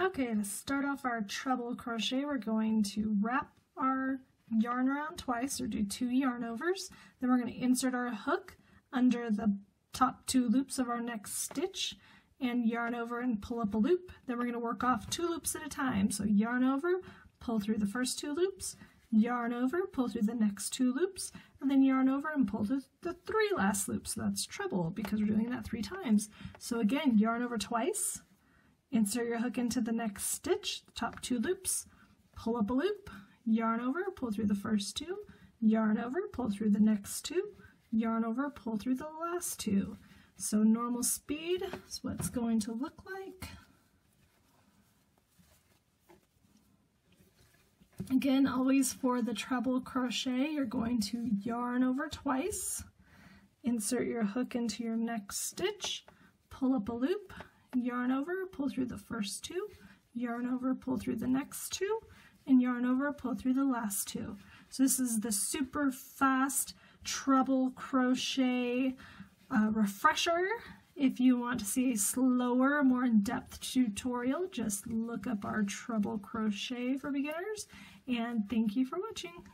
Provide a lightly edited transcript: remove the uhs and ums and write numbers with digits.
Okay, to start off our treble crochet, we're going to wrap our yarn around twice, or do 2 yarn overs. Then we're going to insert our hook under the top 2 loops of our next stitch and yarn over and pull up a loop. Then we're going to work off 2 loops at a time. So yarn over, pull through the first 2 loops, yarn over, pull through the next 2 loops, and then yarn over and pull through the 3 last loops. So that's treble because we're doing that 3 times. So again, yarn over twice, insert your hook into the next stitch, the top 2 loops, pull up a loop, yarn over, pull through the first 2, yarn over, pull through the next 2, yarn over, pull through the last 2. So normal speed is what it's going to look like. Again, always for the treble crochet, you're going to yarn over twice, insert your hook into your next stitch, pull up a loop, yarn over, pull through the first 2, yarn over, pull through the next 2, and yarn over, pull through the last 2. So this is the super fast treble crochet refresher. If you want to see a slower, more in-depth tutorial, just look up our treble crochet for beginners, and thank you for watching.